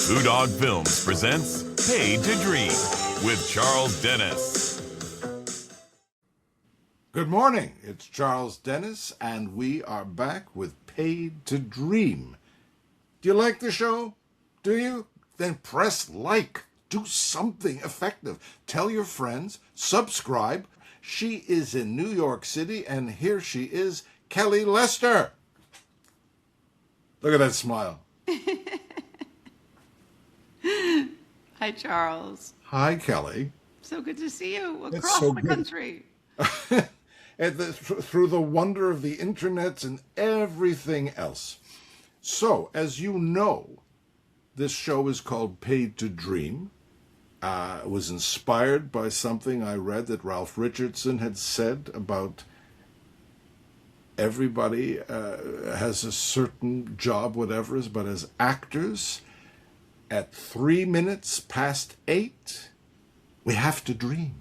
Blue Dog Films presents Paid to Dream with Charles Dennis. Good morning, it's Charles Dennis, and we are back with Paid to Dream. Do you like the show? Do you? Then press like. Do something effective. Tell your friends. Subscribe. She is in New York City, and here she is, Kelly Lester. Look at that smile. Hi, Charles. Hi, Kelly. So good to see you across the country. And through the wonder of the internet and everything else. So, as you know, this show is called Paid to Dream. It was inspired by something I read that Ralph Richardson had said about everybody has a certain job, whatever it is, but as actors, at 3 minutes past 8, we have to dream.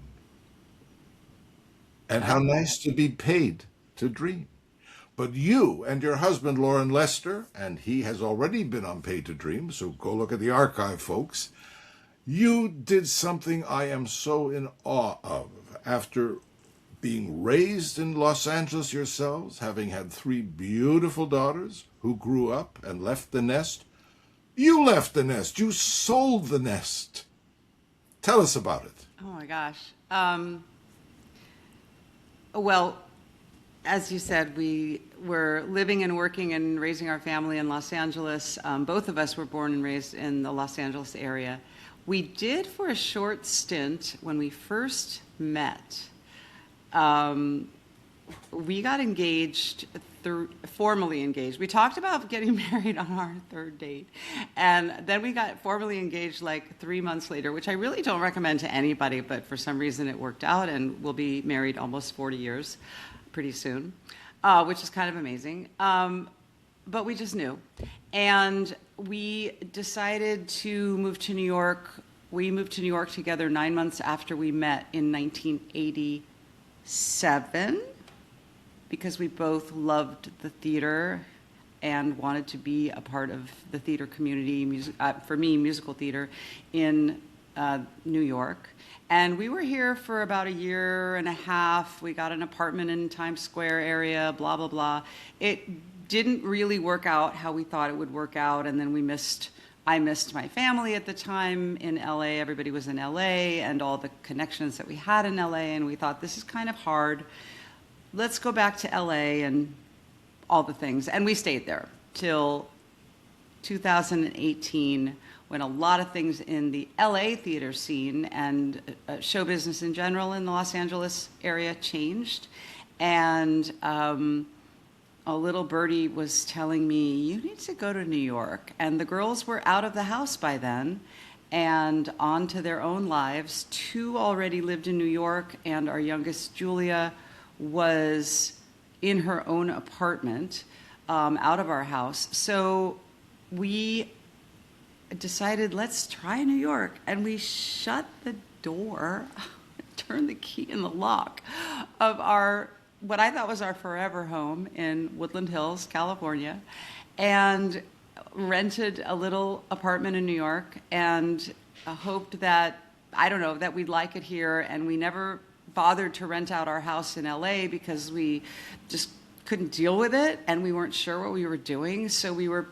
And how nice to be paid to dream. But you and your husband, Lauren Lester, and he has already been on Paid to Dream, so go look at the archive, folks. You did something I am so in awe of. After being raised in Los Angeles yourselves, having had 3 beautiful daughters who grew up and left the nest, you left the nest. You sold the nest. Tell us about it. Oh, my gosh. Well, as you said, we were living and working and raising our family in Los Angeles. Both of us were born and raised in the Los Angeles area. We did, for a short stint, when we first met, we got engaged, formally engaged. We talked about getting married on our 3rd date. And then we got formally engaged like 3 months later, which I really don't recommend to anybody, but for some reason it worked out, and we'll be married almost 40 years pretty soon, which is kind of amazing. But we just knew. And we decided to move to New York. We moved to New York together 9 months after we met in 1987. Because we both loved the theater and wanted to be a part of the theater community, for me, musical theater, in New York. And we were here for about a year and a half. We got an apartment in Times Square area, blah, blah, blah. It didn't really work out how we thought it would work out, and then I missed my family at the time in LA. Everybody was in LA, and all the connections that we had in LA, and we thought, this is kind of hard. Let's go back to LA and all the things. And we stayed there till 2018, when a lot of things in the LA theater scene and show business in general in the Los Angeles area changed. And a little birdie was telling me, you need to go to New York. And the girls were out of the house by then and on to their own lives. 2 already lived in New York, and our youngest, Julia, was in her own apartment out of our house. So we decided, let's try New York. And we shut the door, turned the key in the lock of what I thought was our forever home in Woodland Hills, California, and rented a little apartment in New York, and hoped that, that we'd like it here. And we never bothered to rent out our house in LA because we just couldn't deal with it, and we weren't sure what we were doing. So we were,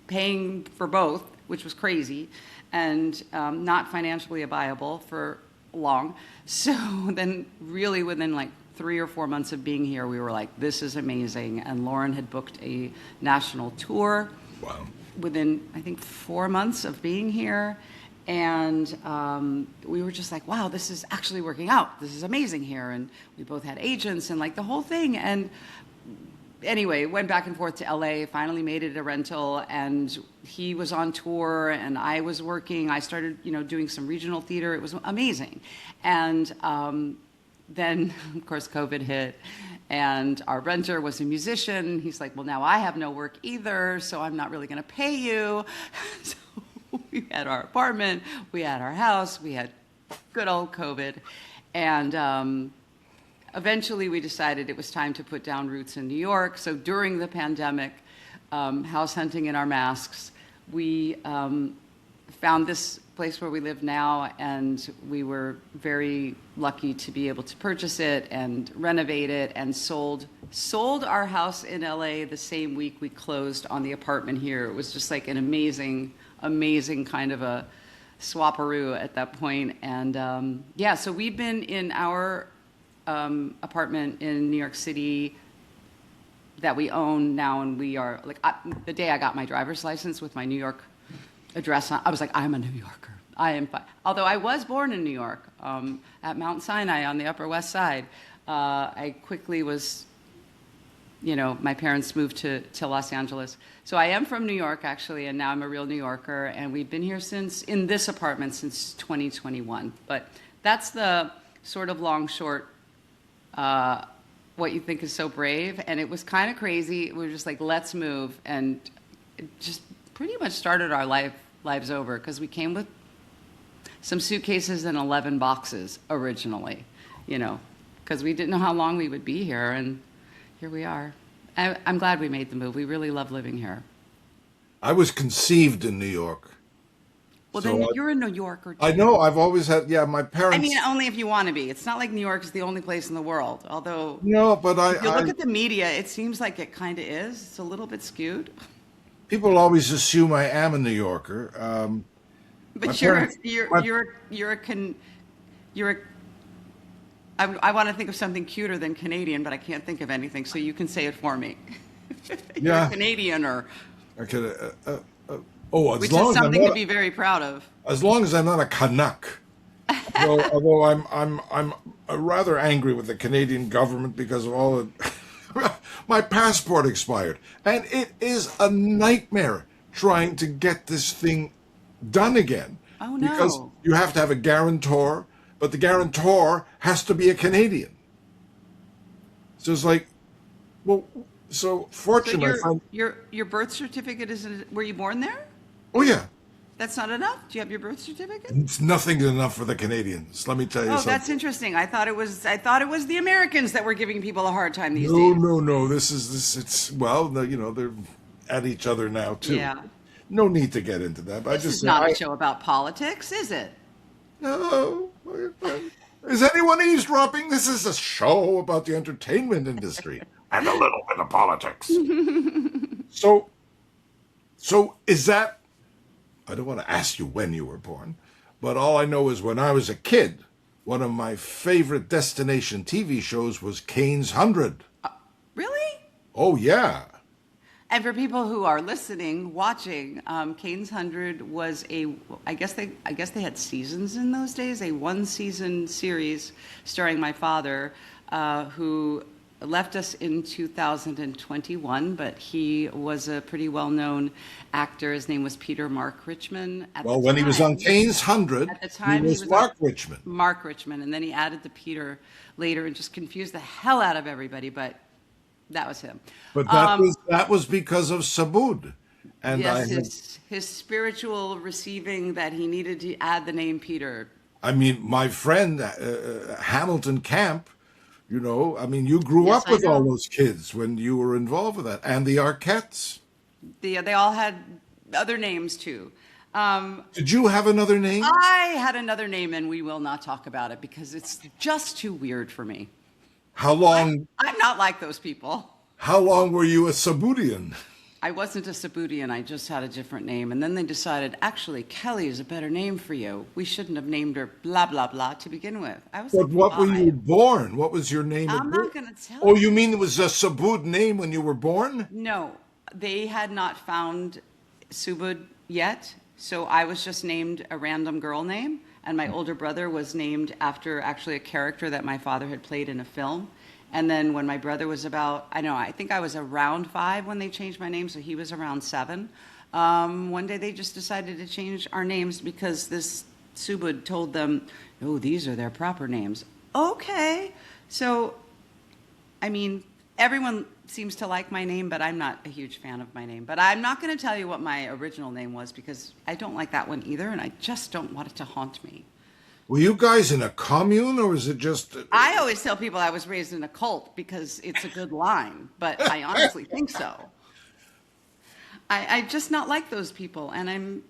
paying for both, which was crazy, and not financially viable for long. So then really within like 3 or 4 months of being here, we were like, this is amazing. And Lauren had booked a national tour. Wow. Within, I think, 4 months of being here. And we were just like, wow, this is actually working out. This is amazing here. And we both had agents and like the whole thing. And anyway, went back and forth to LA, finally made it a rental, and he was on tour and I was working. I started, doing some regional theater. It was amazing. And then, of course, COVID hit, and our renter was a musician. He's like, well, now I have no work either, so I'm not really going to pay you. So we had our apartment, we had our house, we had good old COVID. And eventually we decided it was time to put down roots in New York. So during the pandemic, house hunting in our masks, we found this place where we live now, and we were very lucky to be able to purchase it and renovate it, and sold our house in LA the same week we closed on the apartment here. It was just like an amazing kind of a swaparoo at that point. And yeah, so we've been in our apartment in New York City that we own now, and we are like, the day I got my driver's license with my New York address, I was like, I'm a New Yorker. I am fine. Although I was born in New York, at Mount Sinai on the Upper West Side. I quickly was, my parents moved to Los Angeles. So I am from New York, actually, and now I'm a real New Yorker, and we've been here in this apartment since 2021. But that's the sort of long, short, what you think is so brave. And it was kind of crazy. We were just like, let's move. And it just pretty much started our lives over, because we came with some suitcases and 11 boxes originally, because we didn't know how long we would be here, and here we are. I'm glad we made the move. We really love living here. I was conceived in New York. Well, then you're a New Yorker, too. I know. I've always had, my parents. I mean, only if you want to be. It's not like New York is the only place in the world, although. No, but if you look at the media, it seems like it kind of is. It's a little bit skewed. People always assume I am a New Yorker. But I want to think of something cuter than Canadian, but I can't think of anything, so you can say it for me. You're a Canadian, or which is something to be very proud of. As long as I'm not a Canuck. Although I'm rather angry with the Canadian government because of all the my passport expired, and it is a nightmare trying to get this thing done again. Oh, no. Because you have to have a guarantor, but the guarantor has to be a Canadian. So it's like, well, so fortunately, your birth certificate were you born there? Oh yeah. That's not enough? Do you have your birth certificate? It's nothing enough for the Canadians. Let me tell you something. Oh, that's interesting. I thought it was the Americans that were giving people a hard time these days. No. They're at each other now too. Yeah. No need to get into that. But This is not a show about politics, is it? No. Is anyone eavesdropping? This is a show about the entertainment industry and a little bit of politics. So is that? I don't want to ask you when you were born, but all I know is when I was a kid, one of my favorite destination TV shows was Kane's 100. Really? Oh, yeah. And for people who are listening, watching, Kane's 100 was I guess they had seasons in those days, a one-season series starring my father, who left us in 2021, but he was a pretty well-known actor. His name was Peter Mark Richman. When he was on Kane's 100, at the time, he was Mark Richman. Mark Richman, and then he added the Peter later and just confused the hell out of everybody, but that was him. But that was because of Sabud. And yes, his spiritual receiving that he needed to add the name Peter. I mean, my friend, Hamilton Camp, you grew up with all those kids when you were involved with that. And the Arquettes. They all had other names, too. Did you have another name? I had another name, and we will not talk about it because it's just too weird for me. How long? I'm not like those people. How long were you a Sabudian? I wasn't a Sabudian. I just had a different name. And then they decided, actually, Kelly is a better name for you. We shouldn't have named her blah, blah, blah to begin with. But what were you born? What was your name? I'm not going to tell you. Oh, you mean it was a Subud name when you were born? No. They had not found Subud yet. So I was just named a random girl name. And my older brother was named after actually a character that my father had played in a film. And then when my brother was I think I was around 5 when they changed my name, so he was around 7. One day they just decided to change our names because this Subud told them, oh, these are their proper names. Okay. So, I mean, everyone seems to like my name, but I'm not a huge fan of my name. But I'm not going to tell you what my original name was because I don't like that one either, and I just don't want it to haunt me. Were you guys in a commune, or was it just... I always tell people I was raised in a cult because it's a good line, but I honestly think so. I just not like those people, and I'm...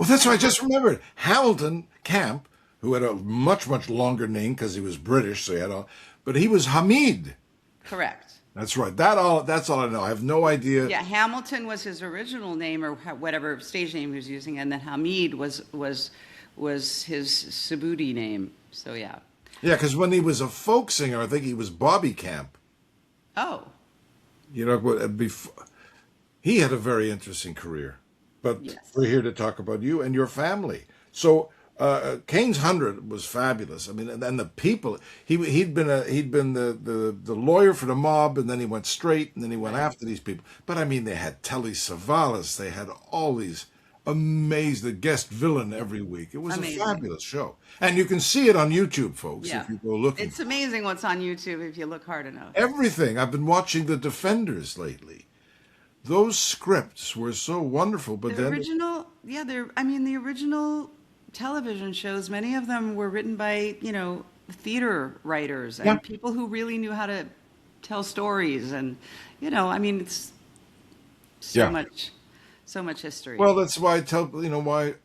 Well, that's what I just remembered. Hamilton Camp, who had a much, much longer name because he was British, so he had all, but he was Hamid. Correct. That's right. That's all I know. I have no idea. Yeah, Hamilton was his original name or whatever stage name he was using, and then Hamid was his Subudi name. So yeah. Yeah, because when he was a folk singer, I think he was Bobby Camp. Oh. You know, before, he had a very interesting career. But Yes. we're here to talk about you and your family. So Kane's 100 was fabulous. I mean, and the people. He'd been the lawyer for the mob, and then he went straight, and then he went after these people. But I mean, they had Telly Savalas. They had all these amazing, the guest villain every week. It was Amazing. a fabulous show, and you can see it on YouTube, folks. Yeah. If you go looking. It's amazing what's on YouTube if you look hard enough. Everything. I've been watching The Defenders lately. Those scripts were so wonderful, but The then original, yeah, the original television shows, many of them were written by, theater writers and Yeah. people who really knew how to tell stories. And, it's Yeah. so much history. well, that's why I tell why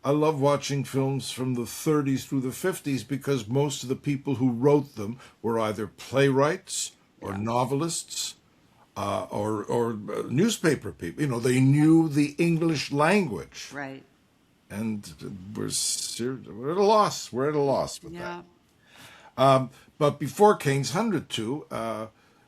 I love watching films from the 30s through the 50s because most of the people who wrote them were either playwrights or novelists or newspaper people. They knew the English language, Right. and we're at a loss. We're at a loss with Yeah. that. But before Kane's 100 too,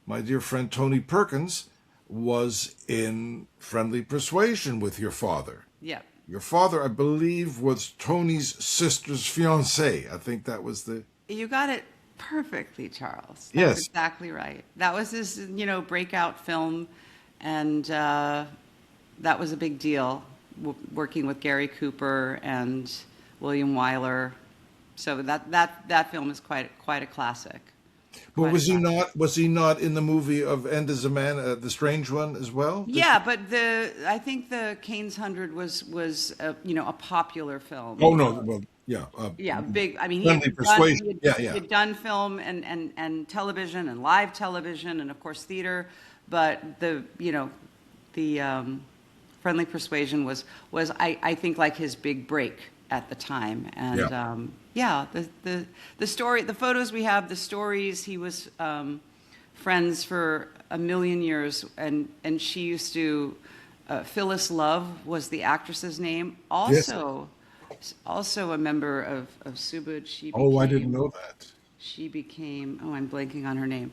my dear friend Tony Perkins was in Friendly Persuasion with your father. Yeah. Your father, I believe, was Tony's sister's fiancé. I think that was the... You got it perfectly, Charles. That's Yes. exactly right. That was his, breakout film, and that was a big deal, working with Gary Cooper and William Wyler. So that film is quite a classic. But Quite was a he classic. not? Was he not in the movie of End as a Man, the strange one as well? Yeah, but I think the Kane's 100 was a popular film. Oh no. Well, yeah. Yeah, big. I mean, Friendly Persuasion. Yeah. he had done film and television and live television and of course theater, but the Friendly Persuasion was I think like his big break at the time. And the story, the photos we have, the stories. He was friends for a million years, and she used to. Phyllis Love was the actress's name. Also a member of Subud. I didn't know that. She became, I'm blanking on her name.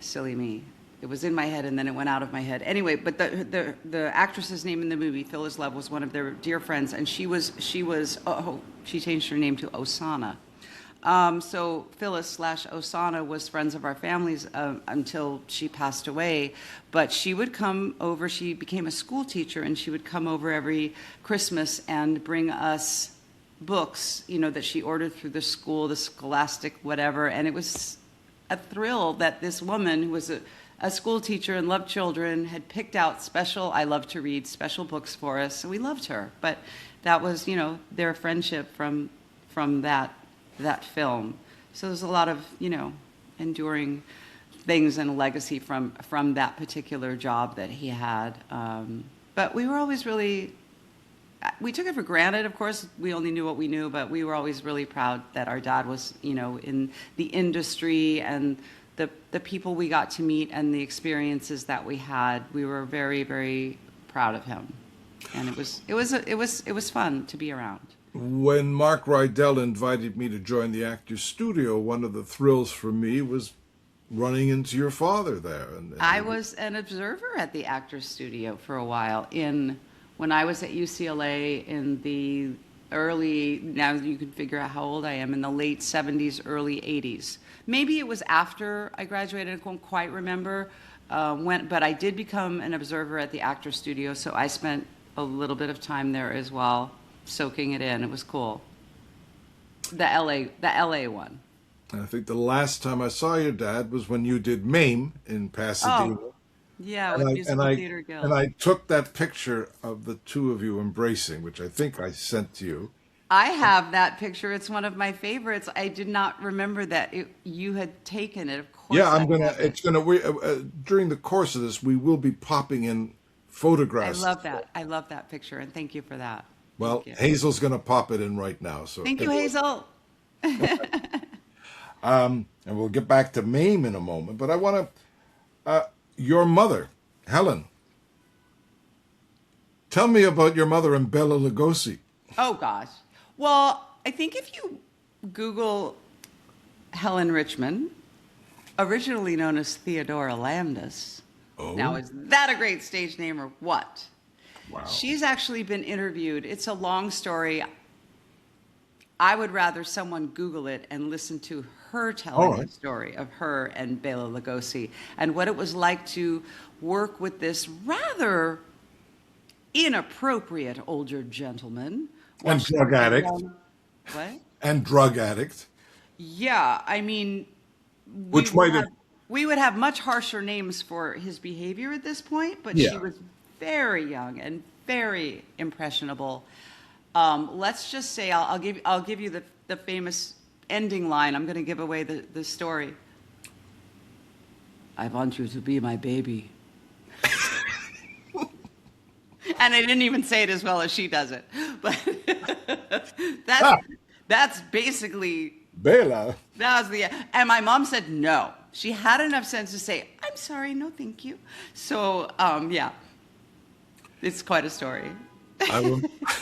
Silly me. It was in my head and then it went out of my head. Anyway, but the actress's name in the movie, Phyllis Love, was one of their dear friends, and she changed her name to Osana. So Phyllis / Osana was friends of our families until she passed away. But she would come over, she became a school teacher, and she would come over every Christmas and bring us books, that she ordered through the school, the Scholastic, whatever. And it was a thrill that this woman who was a school teacher and loved children had picked out I love to read, special books for us. So we loved her. But that was, their friendship from that film. So there's a lot of, enduring things and legacy from that particular job that he had. But we were always we took it for granted, of course. We only knew what we knew, but we were always really proud that our dad was, in the industry, and the people we got to meet and the experiences that we had. We were very, very proud of him. And it was fun to be around. When Mark Rydell invited me to join the Actors Studio, one of the thrills for me was running into your father there. I was an observer at the Actors Studio for a while when I was at UCLA in the early, now you can figure out how old I am, in the late 70s, early 80s. Maybe it was after I graduated, I can't quite remember, but I did become an observer at the Actors Studio, so I spent a little bit of time there as well, soaking it in. It was cool. The LA one. I think the last time I saw your dad was when you did MAME in Pasadena. Oh, yeah, with Musical Theater Guild. And I took that picture of the two of you embracing, which I think I sent to you. I have that picture. It's one of my favorites. I did not remember that you had taken it. Of course. Yeah, during the course of this, we will be popping in photographs. I love that. I love that picture, and thank you for that. Well, Thank you. Hazel's going to pop it in right now. So Thank you, Hazel. and we'll get back to MAME in a moment. But I want to, your mother, Helen. Tell me about your mother and Bela Lugosi. Oh, gosh. Well, I think if you Google Helen Richman, originally known as Theodora Landis. Oh. Now, is that a great stage name or what? Wow. She's actually been interviewed. It's a long story. I would rather someone Google it and listen to her telling the story of her and Bela Lugosi and what it was like to work with this rather inappropriate older gentleman. And drug addict. What? And drug addict. Yeah, I mean, Which might have... we would have much harsher names for his behavior at this point, but she was very young and very impressionable. Let's just say I'll give you the famous ending line. I'm going to give away the story. I want you to be my baby. And I didn't even say it as well as she does it, but that's basically Bela. that was the. And my mom said no. She had enough sense to say, "I'm sorry, no, thank you." So yeah, it's quite a story. I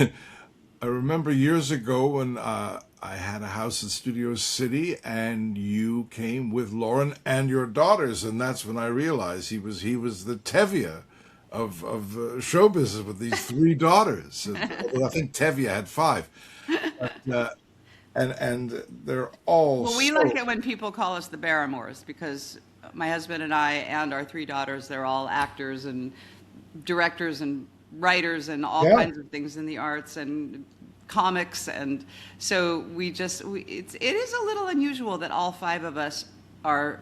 remember years ago when I had a house in Studio City, and you came with Lauren and your daughters, and that's when I realized he was the Tevye of show business with these three daughters. And, I think Tevye had five, and they're all. Well, we like it when people call us the Barrymores because my husband and I and our three daughters, they're all actors and directors and writers and all kinds of things in the arts and comics, and so it is a little unusual that all five of us are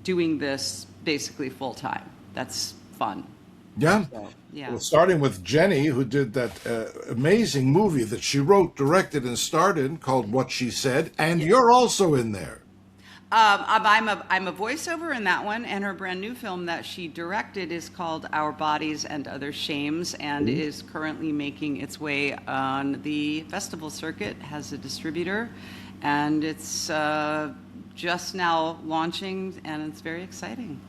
doing this basically full time. That's fun. Yeah. So, yeah. Well, starting with Jenny, who did that amazing movie that she wrote, directed, and starred in called What She Said, and you're also in there. I'm a voiceover in that one, and her brand new film that she directed is called Our Bodies and Other Shames, and is currently making its way on the festival circuit, has a distributor, and it's just now launching, and it's very exciting.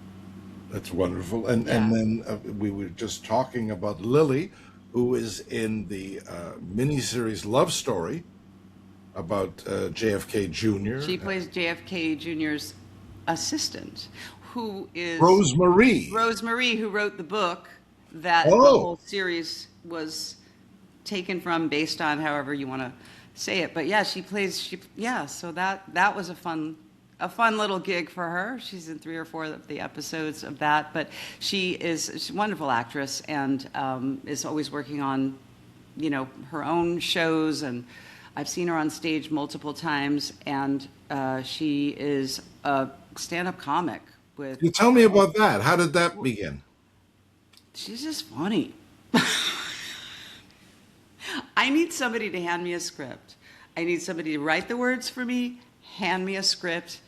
That's wonderful. And then we were just talking about Lily, who is in the miniseries Love Story about JFK Jr. She plays JFK Jr.'s assistant, who is Rosemarie, who wrote the book that the whole series was taken from, based on however you want to say it. But yeah, so that was a fun little gig for her. She's in 3 or 4 of the episodes of that, but she's a wonderful actress and is always working on, her own shows, and I've seen her on stage multiple times, and she is a stand-up comic with. You tell me about that. How did that begin? She's just funny. I need somebody to hand me a script. I need somebody to write the words for me, hand me a script,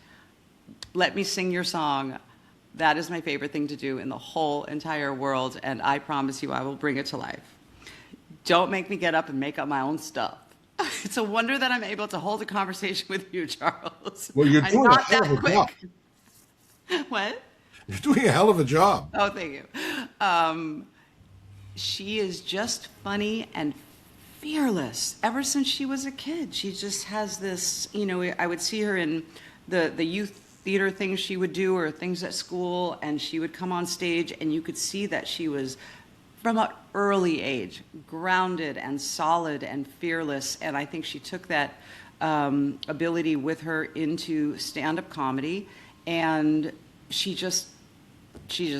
let me sing your song. That is my favorite thing to do in the whole entire world, and I promise you I will bring it to life. Don't make me get up and make up my own stuff. It's a wonder that I'm able to hold a conversation with you, Charles. Well, you're doing a hell of a job. What? You're doing a hell of a job. Oh, thank you. She is just funny and fearless ever since she was a kid. She just has this, I would see her in the youth theater things she would do or things at school, and she would come on stage, and you could see that she was, from an early age, grounded and solid and fearless, and I think she took that ability with her into stand-up comedy, and she just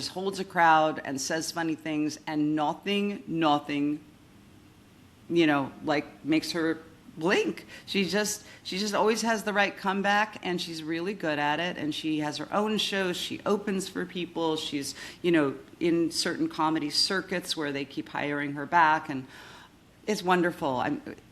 holds a crowd and says funny things, and nothing, makes her blink. She just always has the right comeback, and she's really good at it, and she has her own shows. She opens for people. She's, in certain comedy circuits where they keep hiring her back, and it's wonderful.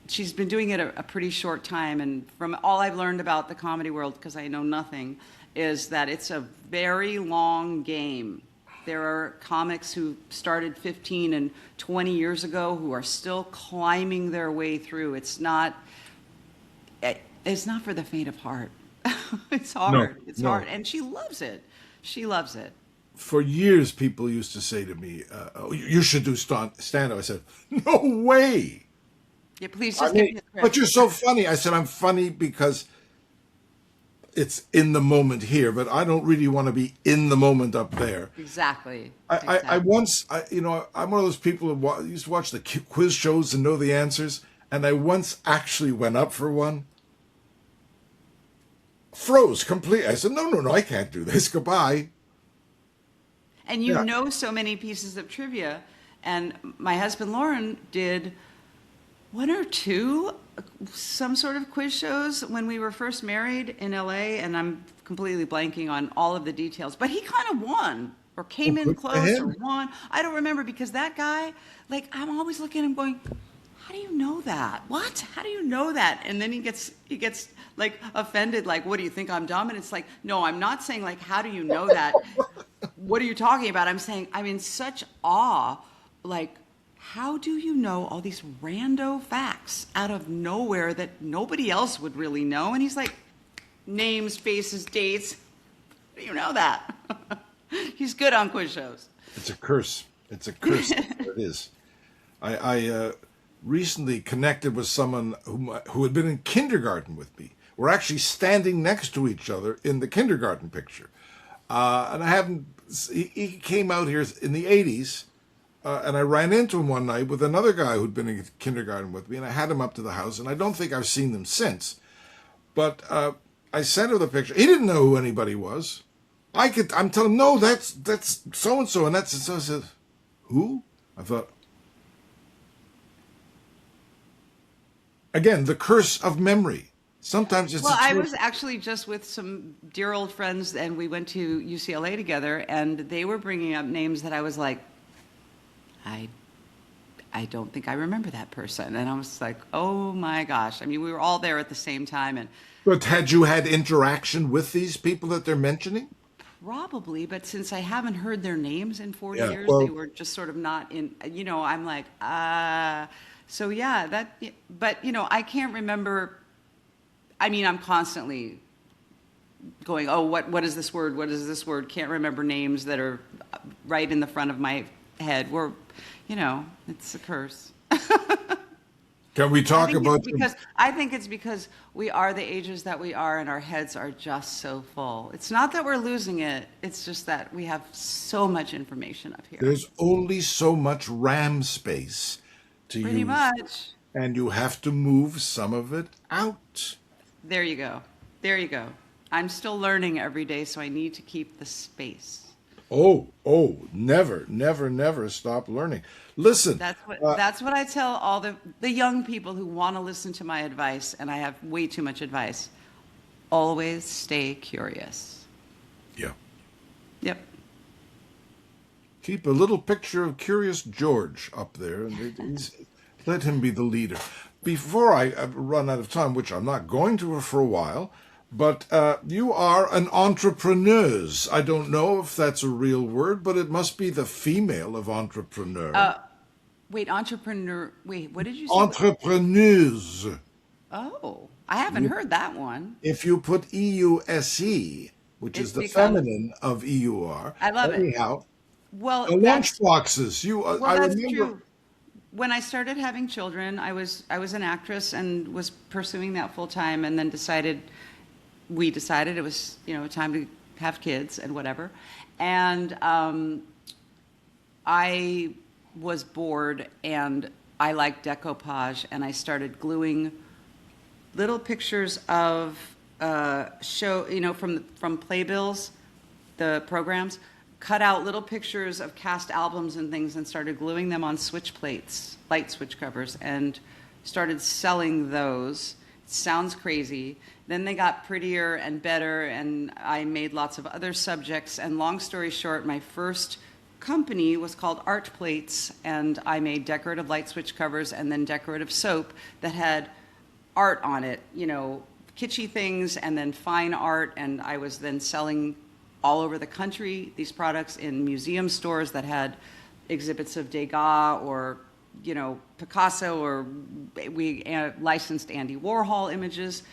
She's been doing it a pretty short time, and from all I've learned about the comedy world, because I know nothing, is that it's a very long game. There are comics who started 15 and 20 years ago who are still climbing their way through. It's not for the faint of heart. It's hard. It's hard. And she loves it. She loves it. For years, people used to say to me, oh, you should do stand-up. I said, no way. Yeah, please just give me the script. But you're so funny. I said, I'm funny because it's in the moment here, but I don't really want to be in the moment up there. Exactly. I'm one of those people who used to watch the quiz shows and know the answers, and I once actually went up for one. Froze completely. I said, no, I can't do this. Goodbye. And you know so many pieces of trivia. And my husband, Lauren, did one or two some sort of quiz shows when we were first married in LA. And I'm completely blanking on all of the details. But he kind of won or came in close or won. I don't remember because that guy, like, I'm always looking at him going, how do you know that? What? How do you know that? And then he gets like offended, like, what do you think, I'm dumb? And it's like, no, I'm not saying like, how do you know that? What are you talking about? I'm saying I'm in such awe, like, how do you know all these rando facts out of nowhere that nobody else would really know? And he's like, names, faces, dates. How do you know that? He's good on quiz shows. It's a curse. It's a curse. It is. I recently connected with someone who had been in kindergarten with me. We're actually standing next to each other in the kindergarten picture. And I haven't, he came out here in the 80s, and I ran into him one night with another guy who'd been in kindergarten with me, and I had him up to the house, and I don't think I've seen them since. But I sent him the picture. He didn't know who anybody was. I'm telling him, no, that's so-and-so, and that's, so I said, who? I thought, again, the curse of memory. Sometimes it's I was actually just with some dear old friends, and we went to UCLA together, and they were bringing up names that I was like, I don't think I remember that person. And I was like, oh my gosh. I mean, we were all there at the same time. But had you had interaction with these people that they're mentioning? Probably, but since I haven't heard their names in 40 years, they were just sort of not in, I'm like, so yeah, but I can't remember. I mean, I'm constantly going, oh, what is this word? What is this word? Can't remember names that are right in the front of my head. It's a curse. Can we talk about... I think it's because we are the ages that we are and our heads are just so full. It's not that we're losing it. It's just that we have so much information up here. There's only so much RAM space to use. Pretty much. And you have to move some of it out. There you go. There you go. I'm still learning every day, so I need to keep the space. Oh, never stop learning. Listen. That's what I tell all the young people who want to listen to my advice, and I have way too much advice. Always stay curious. Yeah. Yep. Keep a little picture of Curious George up there, and let him be the leader. Before I run out of time, which I'm not going to for a while, but you are an entrepreneuse. I don't know if that's a real word, but it must be the female of entrepreneur. Entrepreneur. Wait, what did you say? Entrepreneuse. Oh, I haven't heard that one. If you put E-U-S-E, which is the feminine of E-U-R. I love it. Anyhow, well, lunchboxes. I that's remember. True. When I started having children, I was an actress and was pursuing that full time, and then we decided it was time to have kids and whatever, and I was bored and I liked decoupage, and I started gluing little pictures of from playbills, the programs. Cut out little pictures of cast albums and things and started gluing them on switch plates, light switch covers, and started selling those. It sounds crazy. Then they got prettier and better, and I made lots of other subjects. And long story short, my first company was called Art Plates, and I made decorative light switch covers and then decorative soap that had art on it, kitschy things and then fine art, and I was then selling all over the country, these products in museum stores that had exhibits of Degas or, Picasso, or we licensed Andy Warhol images.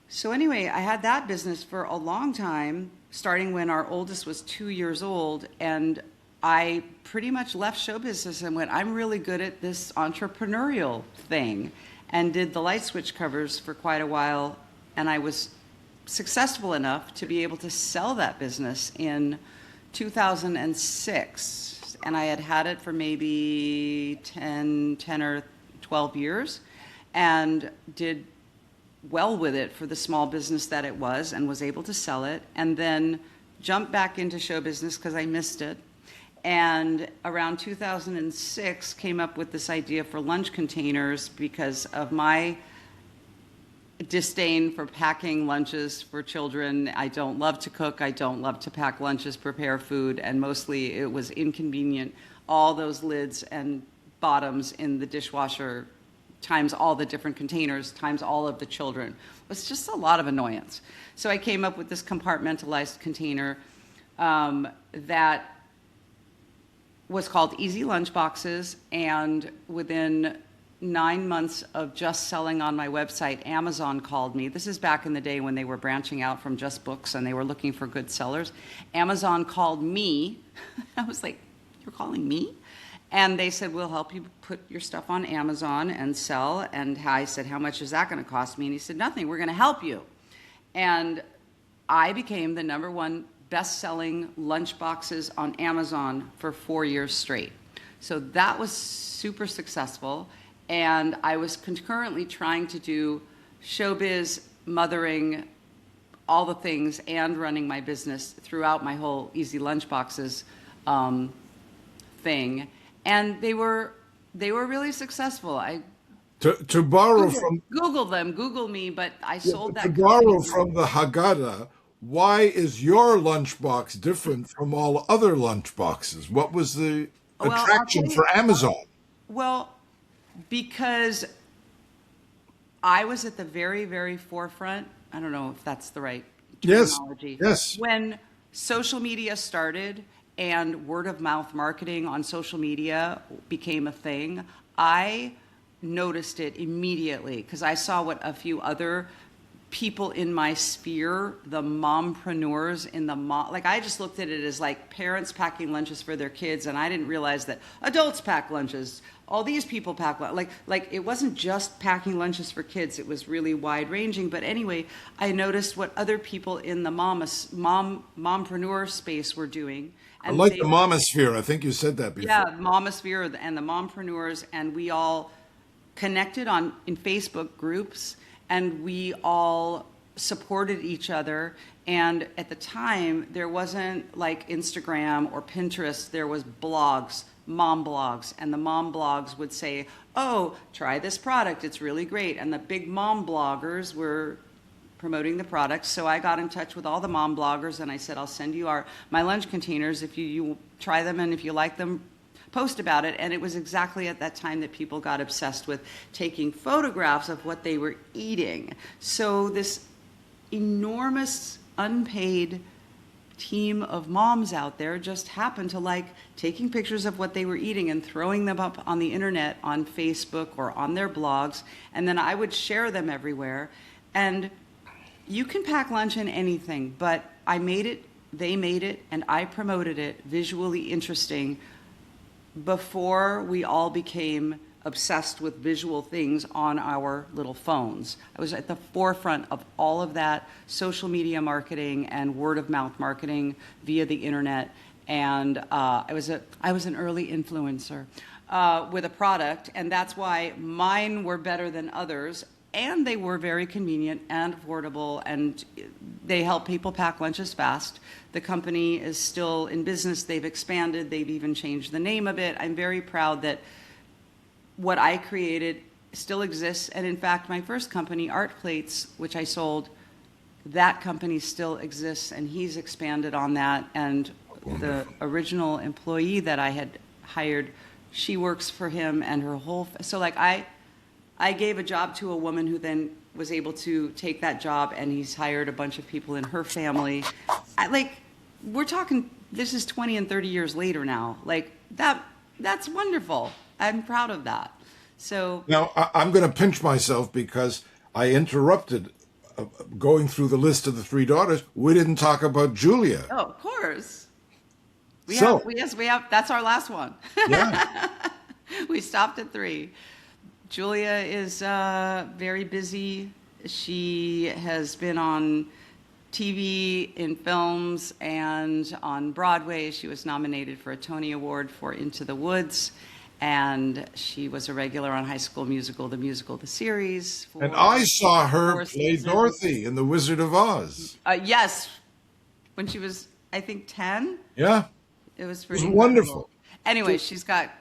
So anyway, I had that business for a long time, starting when our oldest was 2 years old, and I pretty much left show business and went, I'm really good at this entrepreneurial thing, and did the light switch covers for quite a while, and I was successful enough to be able to sell that business in 2006, and I had it for maybe 10 or 12 years, and did well with it for the small business that it was, and was able to sell it, and then jumped back into show business because I missed it. And around 2006 came up with this idea for lunch containers because of my disdain for packing lunches for children. I don't love to cook. I don't love to pack lunches, prepare food, and mostly it was inconvenient. All those lids and bottoms in the dishwasher times all the different containers times all of the children. It was just a lot of annoyance. So I came up with this compartmentalized container that was called EasyLunchboxes, and within 9 months of just selling on my website, Amazon called me. This is back in the day when they were branching out from just books and they were looking for good sellers. Amazon called me. I was like, you're calling me? And they said, we'll help you put your stuff on Amazon and sell. And I said, how much is that going to cost me? And he said, nothing, we're going to help you. And I became the #1 best-selling lunchboxes on Amazon for 4 years straight. So that was super successful. And I was concurrently trying to do showbiz, mothering, all the things, and running my business throughout my whole Easy Lunchboxes thing. And they were really successful. To borrow from Google me, but I sold that. To borrow from the Haggadah, why is your lunchbox different from all other lunchboxes? What was the attraction for Amazon? Well, because I was at the very, very forefront. I don't know if that's the right terminology. Yes. When social media started and word of mouth marketing on social media became a thing, I noticed it immediately because I saw what a few other people in my sphere, the mompreneurs in the like I just looked at it as like parents packing lunches for their kids, and I didn't realize that adults pack lunches. All these people pack like it wasn't just packing lunches for kids. It was really wide ranging. But anyway, I noticed what other people in the mompreneur space were doing. And I like the momosphere. I think you said that before. Yeah, momosphere and the mompreneurs, and we all connected in Facebook groups, and we all supported each other. And at the time, there wasn't like Instagram or Pinterest. There was blogs, mom blogs, and the mom blogs would say, oh, try this product, it's really great. And the big mom bloggers were promoting the products. So I got in touch with all the mom bloggers, and I said, I'll send you my lunch containers if you try them, and if you like them, post about it. And it was exactly at that time that people got obsessed with taking photographs of what they were eating. So this enormous unpaid team of moms out there just happened to like taking pictures of what they were eating and throwing them up on the internet, on Facebook or on their blogs, and then I would share them everywhere. And you can pack lunch in anything, but I made it, they made it, and I promoted it visually interesting before we all became obsessed with visual things on our little phones. I was at the forefront of all of that social media marketing and word of mouth marketing via the internet. And I was an early influencer with a product, and that's why mine were better than others. And they were very convenient and affordable, and they help people pack lunches fast. The company is still in business. They've expanded. They've even changed the name of it. I'm very proud that what I created still exists. And in fact, my first company, Art Plates, which I sold, that company still exists, and he's expanded on that. And the original employee that I had hired, she works for him and her whole, so like I gave a job to a woman who then was able to take that job, and he's hired a bunch of people in her family. we're talking, this is 20 and 30 years later now. Like that's wonderful. I'm proud of that. So Now, I'm going to pinch myself because I interrupted going through the list of the three daughters. We didn't talk about Julia. oh, of course. So- Yes, we have, that's our last one. Yeah. We stopped at 3. Julia is very busy. She has been on TV, in films, and on Broadway. She was nominated for a Tony Award for Into the Woods, and she was a regular on High School Musical, the series. And I saw her 4 play seasons. Dorothy in The Wizard of Oz. Yes, when she was, I think, 10. Yeah. It was pretty wonderful. Anyway, she's got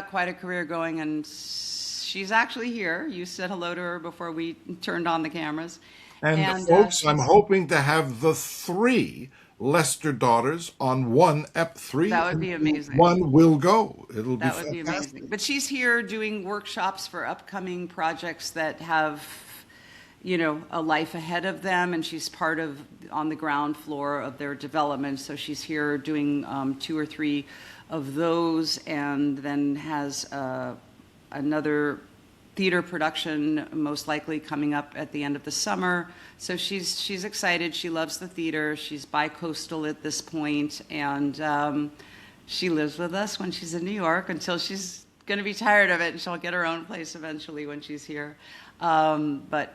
quite a career going, and she's actually here. You said hello to her before we turned on the cameras. And folks, I'm hoping to have the 3 Lester daughters on one EP3. That would be amazing. One will go. It'll That be would be fantastic. amazing. But she's here doing workshops for upcoming projects that have, you know, a life ahead of them, and she's part of on the ground floor of their development. So she's here doing 2 or 3 of those, and then has another theater production most likely coming up at the end of the summer. So she's excited. She loves the theater. She's bi-coastal at this point, and she lives with us when she's in New York until she's going to be tired of it, and she'll get her own place eventually when she's here. But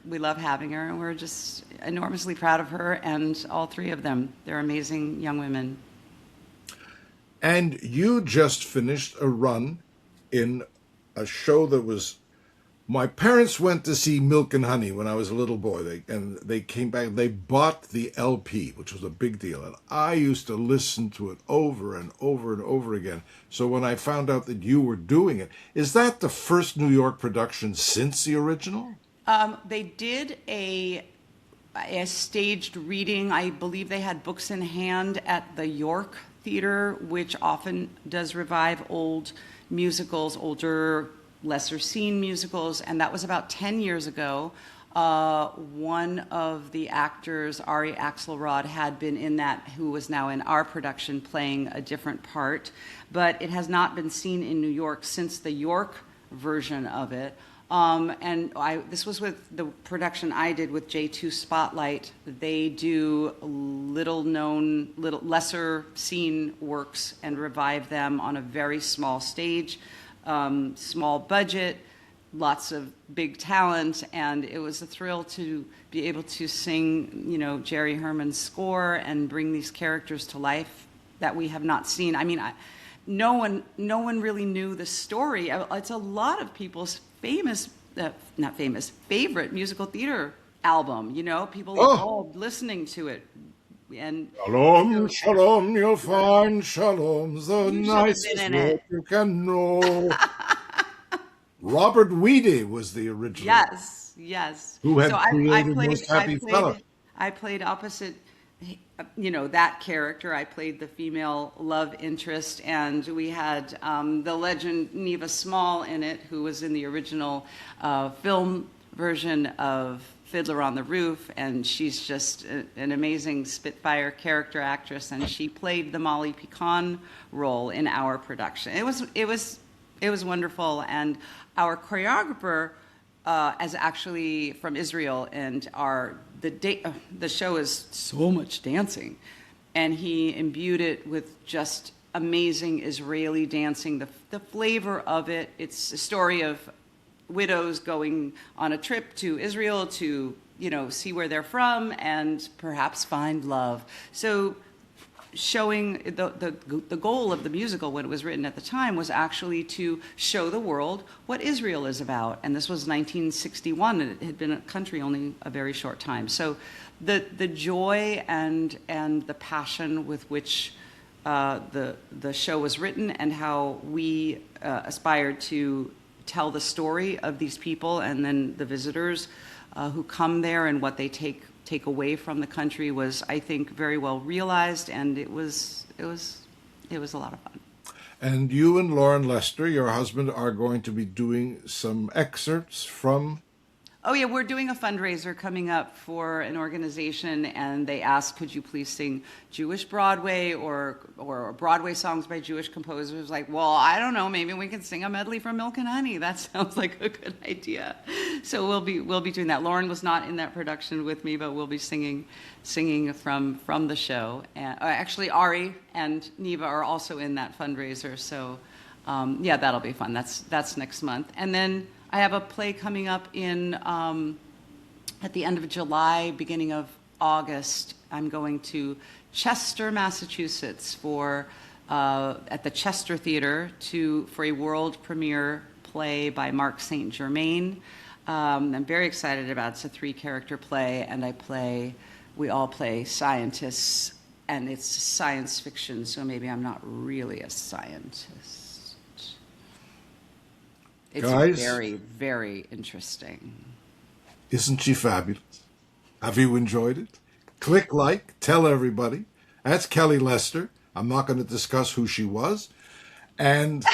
we love having her, and we're just enormously proud of her and all 3 of them. They're amazing young women. And you just finished a run in a show that was... My parents went to see Milk and Honey when I was a little boy, and they came back. They bought the LP, which was a big deal, and I used to listen to it over and over and over again. So when I found out that you were doing it, is that the first New York production since the original? They did a staged reading. I believe they had books in hand at the York Theater, which often does revive old musicals, older, lesser seen musicals, and that was about 10 years ago. One of the actors, Ari Axelrod, had been in that, who was now in our production playing a different part, but it has not been seen in New York since the York version of it. This was with the production I did with J2 Spotlight. They do lesser seen works and revive them on a very small stage. Small budget, lots of big talent, and it was a thrill to be able to sing, you know, Jerry Herman's score and bring these characters to life that we have not seen. I mean, no one really knew the story. It's a lot of people's favorite musical theater album. You know, people all listening to it. And Shalom, shalom, you'll find shalom's the nicest word you can know. Robert Weedy was the original. Yes. Who had created Most Happy Fella. I played opposite, you know, that character. I played the female love interest, and we had the legend Neva Small in it, who was in the original film version of Fiddler on the Roof, and she's just an amazing Spitfire character actress, and she played the Molly Pecan role in our production. It was wonderful, and our choreographer is actually from Israel, and the show is so much dancing, and he imbued it with just amazing Israeli dancing. The flavor of it. It's a story of widows going on a trip to Israel to, you know, see where they're from and perhaps find love. So showing the goal of the musical when it was written at the time was actually to show the world what Israel is about. And this was 1961, and it had been a country only a very short time. So the joy and the passion with which the show was written, and how we aspired to tell the story of these people and then the visitors who come there and what they take away from the country was, I think, very well realized, and it was a lot of fun. And you and Lauren Lester, your husband, are going to be doing some excerpts from Oh yeah, we're doing a fundraiser coming up for an organization, and they asked, could you please sing Jewish Broadway or Broadway songs by Jewish composers? Like, well, I don't know, maybe we can sing a medley from Milk and Honey. That sounds like a good idea. So we'll be doing that. Lauren was not in that production with me, but we'll be singing from the show. And actually, Ari and Neva are also in that fundraiser. So yeah, that'll be fun. That's next month, and then I have a play coming up in at the end of July, beginning of August. I'm going to Chester, Massachusetts for at the Chester Theater for a world premiere play by Mark St. Germain. I'm very excited about it. It's a 3-character play, and we all play scientists, and it's science fiction, so maybe I'm not really a scientist. It's Guys, very, very interesting. isn't she fabulous? Have you enjoyed it? Click like, tell everybody. That's Kelly Lester. I'm not going to discuss who she was. And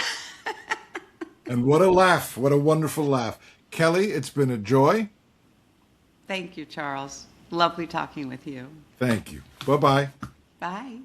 what a laugh. What a wonderful laugh. Kelly, it's been a joy. Thank you, Charles. Lovely talking with you. Thank you. Bye-bye. Bye.